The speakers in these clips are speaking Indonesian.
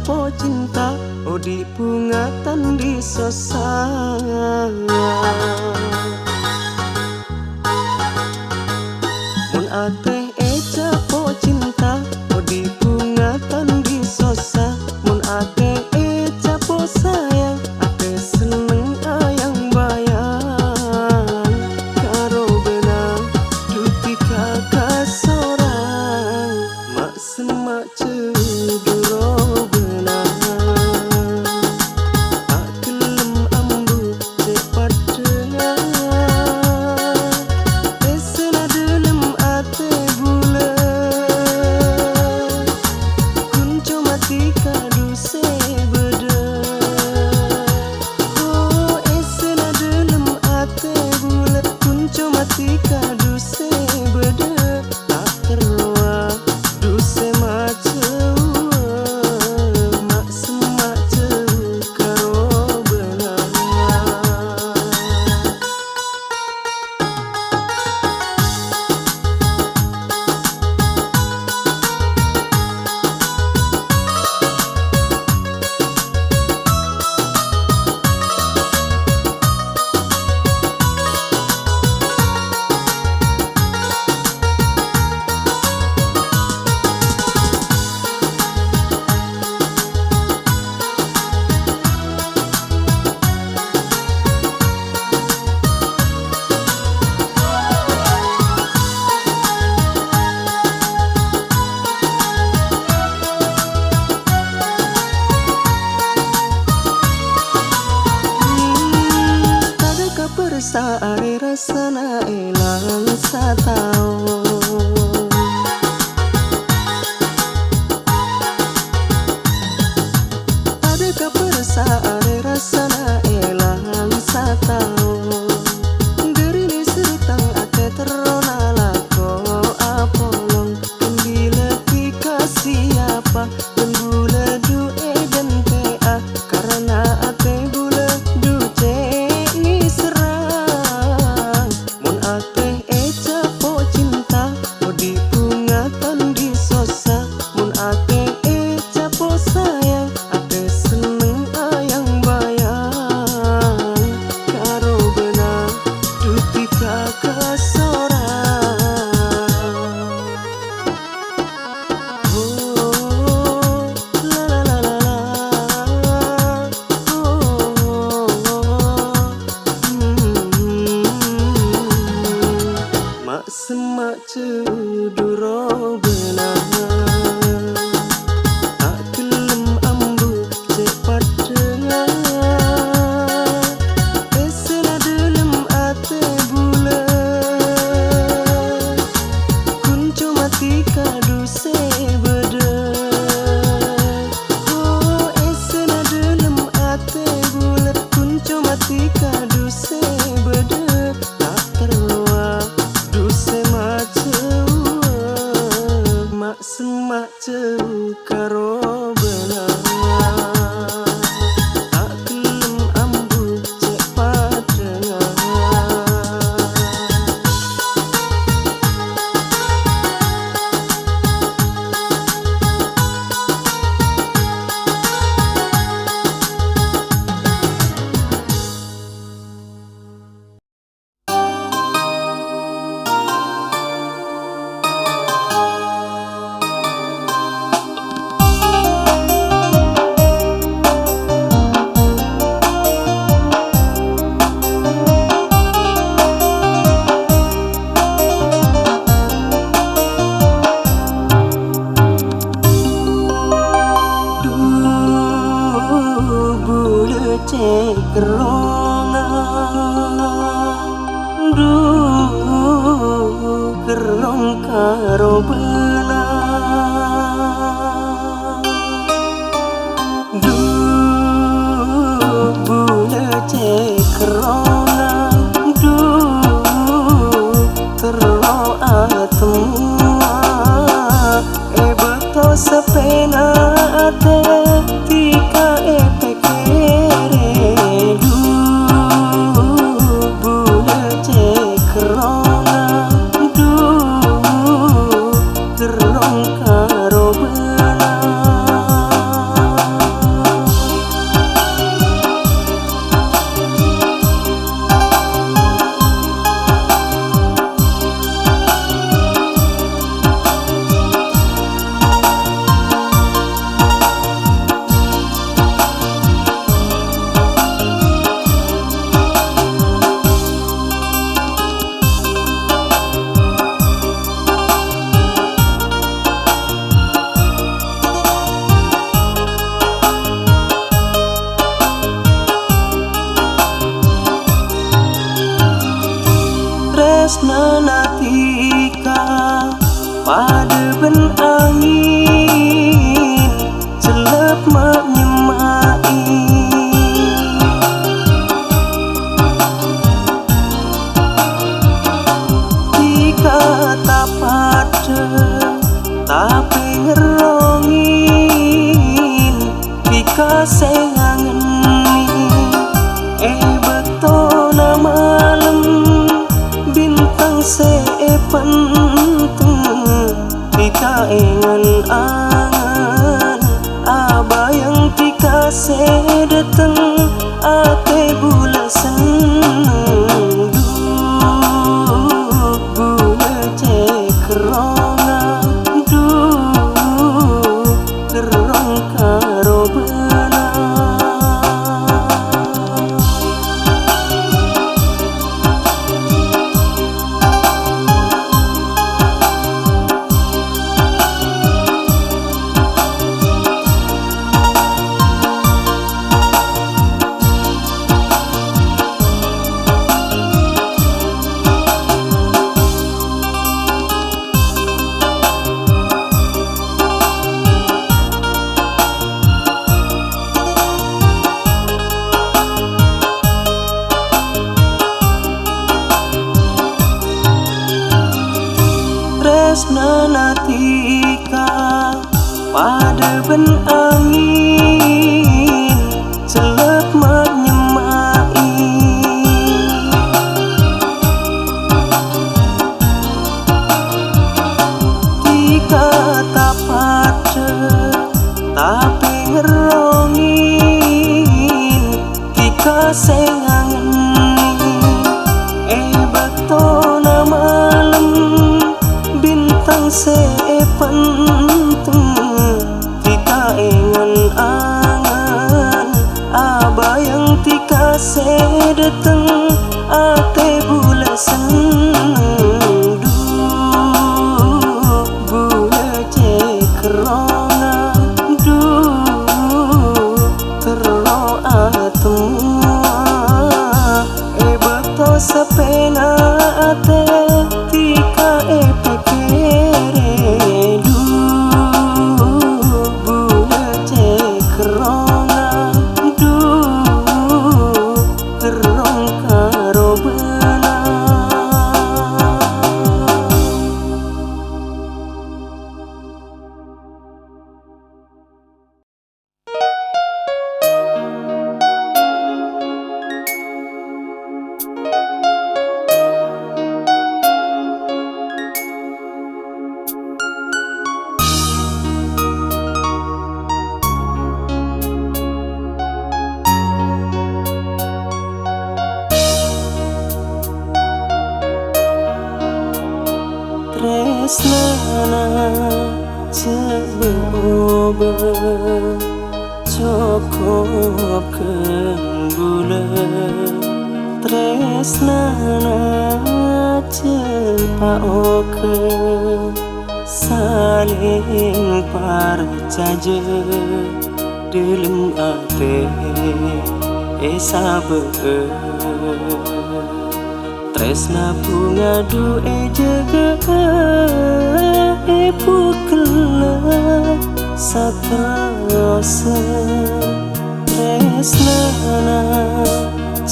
po cinta odi pungatan di sosang mun ateh eca po cinta odi pungatan di sosa mun ateh eca po sayang ateh seneng ayang bayang karo benang duti kakak sorang mak semak ceduro benang tak kelem ambu cepat dengar esena dalam ate bula kunco mati kadu sebeda oh esena dalam ate bula kunco mati kadu sebeda tak terluar duse maceu mak semak ceu karo benang saare rasana elang satao adakah persaare rasana elang satao derini sertang ate terona lako apolong kembila tika siapa bula du eden pa karena ate bula du ceni serang mun ateh eca po cinta odi pungatan di sosa mun ateh eca po sayang ateh seneng ayang bayang karo benang duti kakak sorang oh la la la la la mak semak ceduro benang tak kelem ambu cepat dengar esena dalam ate bula kunco mati kadu sebeda oh esena dalam ate bula kunco mati kadu sebeda tak terluar duse maceu mak semak ceu karo benang tak kelem ambu cepat dengar kerongan kerong karo benang bule cek kerongan terlo atemua beto sepena ate tika epekere bule cek kerongan kerong karo benang tresna natika pada ben angin celep menyemai tika tak pada tapi ngerongin tika sengangeni betona malam bintang sepentung tika engan angan abayang tika sedeteng ate bula seneng bula cekrona kerong karo tresna natika pada ben angin celep menyemai tika tak pada tapi ngerongin tika sengangeni betona malam bintang sepentung tika engan angan abayang tika sedeteng ate bula seneng bula cekrona terlo atemua beto sepena ate tika pekere bula cekrona kerong karo tresnana ceboba cokop kembula tresnana cepaoke saling parcaja dalam ate sabe tresna bunga du'e jaga pukela satrasa tresnana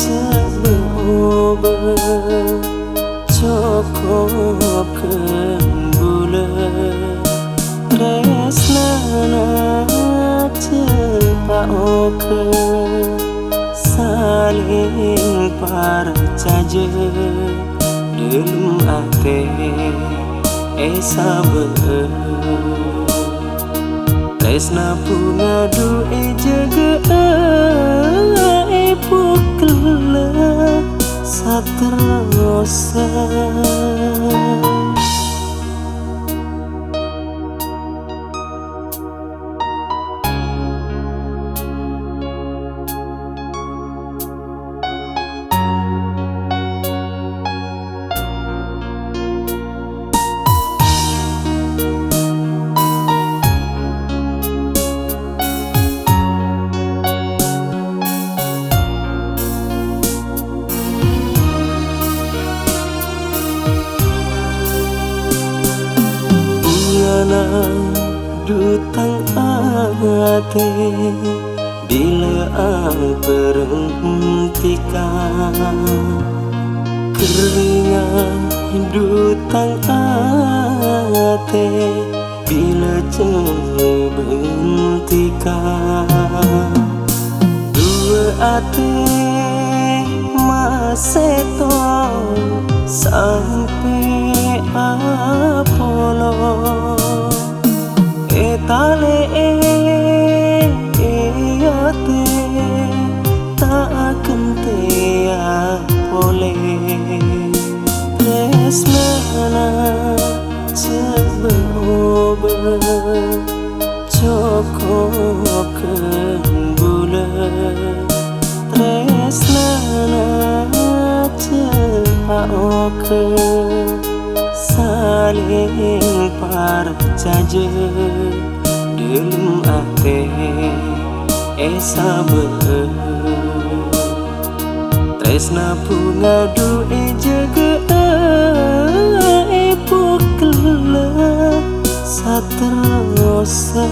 ceboba cokop kembula tresnana cepaoke saling parcaja dalam ate sabe tresna bunga du'e jaga pukela satrasa Bungana dutang ate bila ang berhentikan keringat dutang ate bila berhentikan dua ate maseto sampai Apollo etale ate tak akan tea boleh tresnana coba cukup kembula tresnana oke saling percaya dalam ate sabar tresna pungadu jaga pukla satrosa.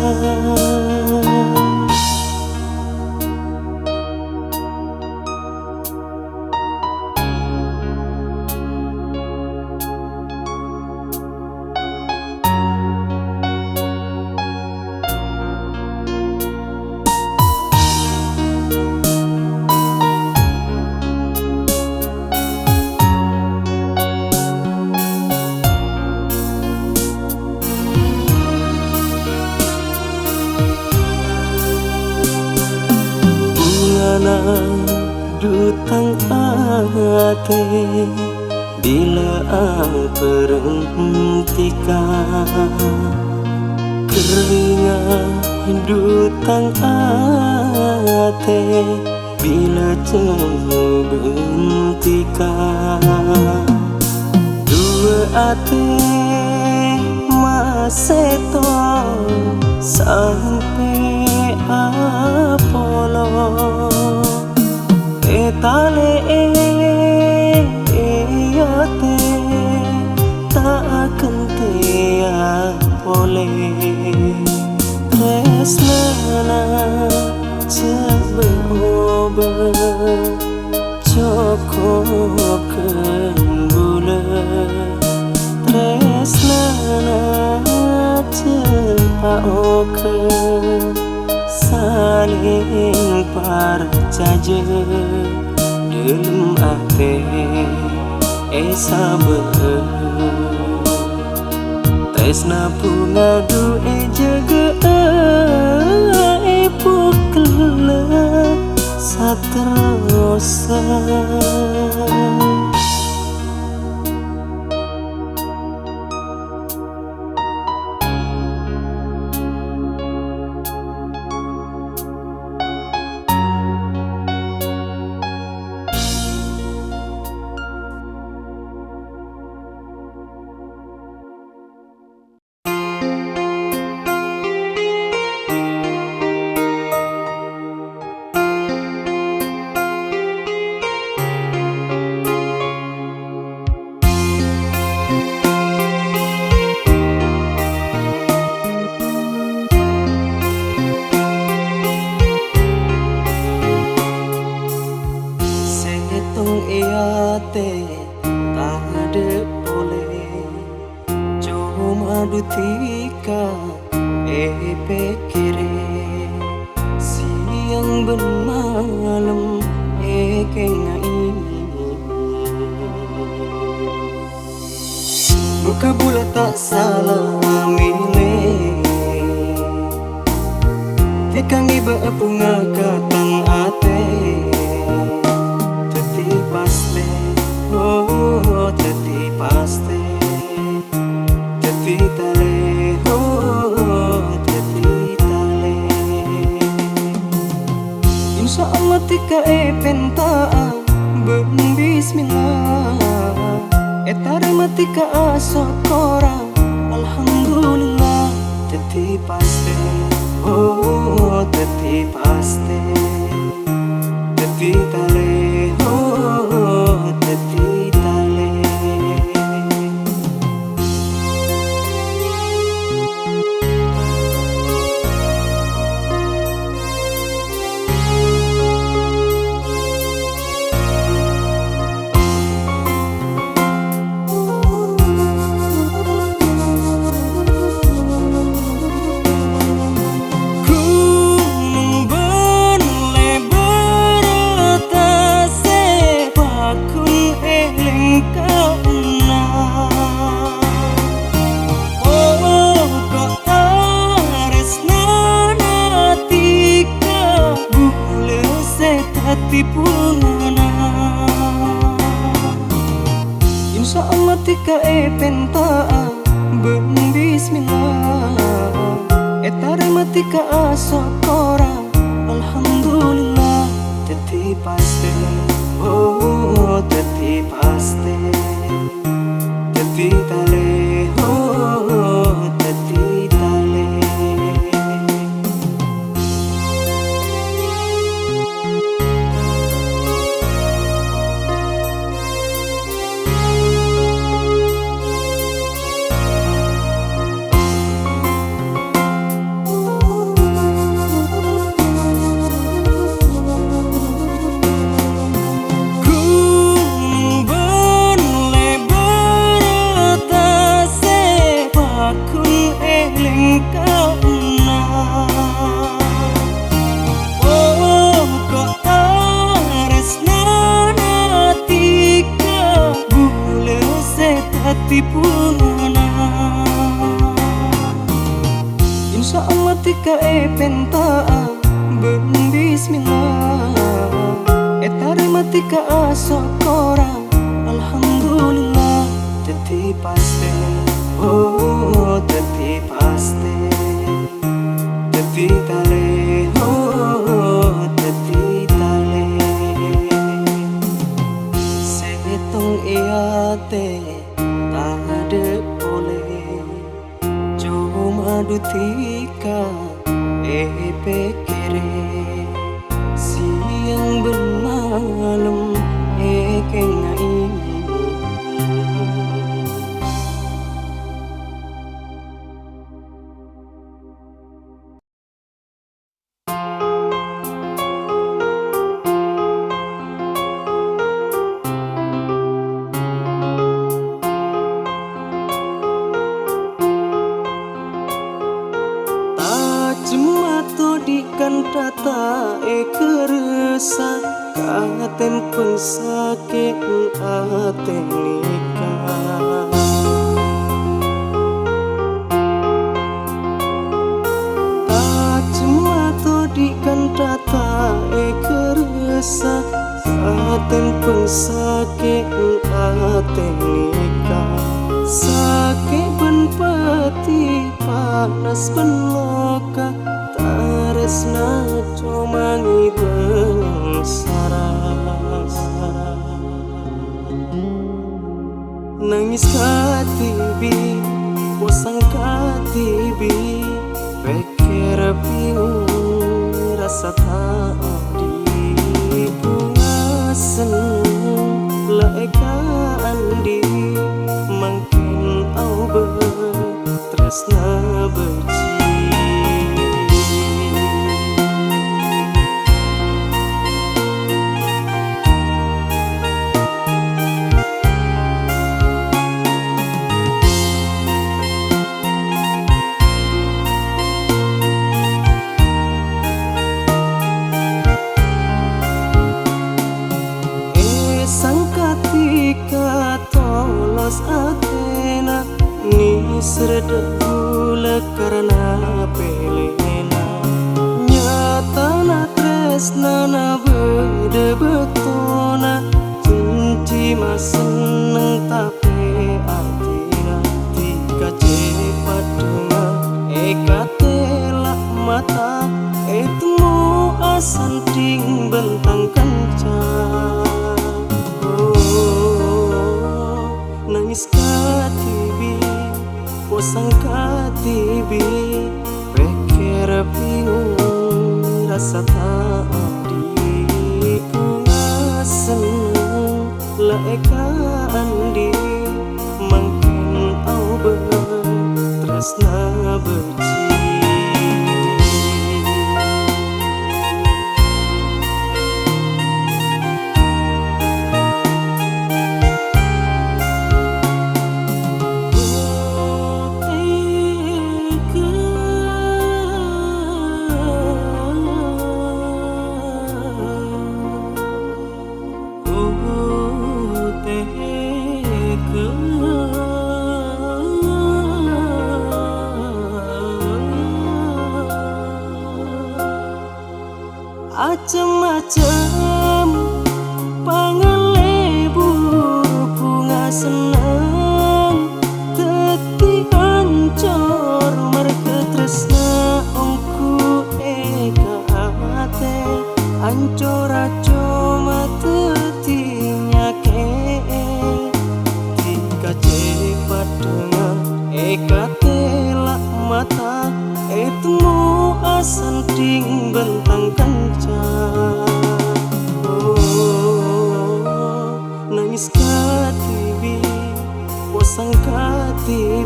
Dutang ate bila ang berhentikan keringat dutang ate bila berhentikan dua ate maseto sampai Apollo etale ate tak akan tea boleh tresnana coba cukup kembula tresnana oke saling percaya dalam ate sabar tresna pungadu jaga pukla satrosa. Dutika pekere siang ben malam kenga ini buka bulat tak salah milih tikang iba punga katang ate teti paste oh teti paste teti tale oh teti tale insya Allah tika pentaa ben bismillah etare matika asokora alhamdulillah teti paste oh teti paste teti tale oh teti tale puna. Insya Allah tika pentaa ben bismillah etare matika asokora alhamdulillah teti paste oh teti paste teti tale oh teti tale. Puna. Insya Allah tika pentaa ben bismillah etare matika asokora alhamdulillah teti paste oh teti paste teti tale oh teti tale setong iate ada boleh cuma dutika pekere siang bermalam kengai. Kan tata keresa katen pengsake aten nikah cuma to di kan tata keresa katen pengsake aten nikah sake ben pati panas peloka tresna comangi benyang saras nangis katibi posang katibi pikir bingung rasa tak di bunga seneng laeka andi mungkin au tresna beci. Tolos atena ni sereda gula karena pelena nyata na tresna na bede betona cinci maseneng tapi atina tika cepat dengar ekatela mata etmu asanting bentang kencang nangis katibi posang katibi pikir bingung rasa tak di bunga seneng laeka andi mungkin au tresna beci. Macam-macam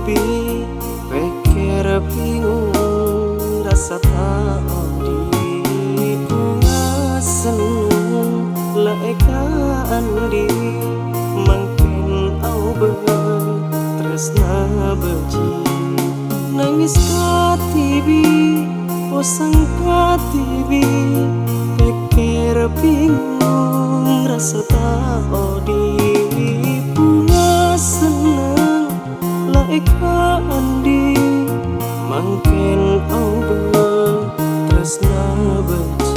tibi pikir bingung rasa tak di bunga seneng laeka andi mungkin au tresna beji nangis katibi posang katibi pikir bingung rasa tak di bunga seneng laeka andi mungkin au tresna beji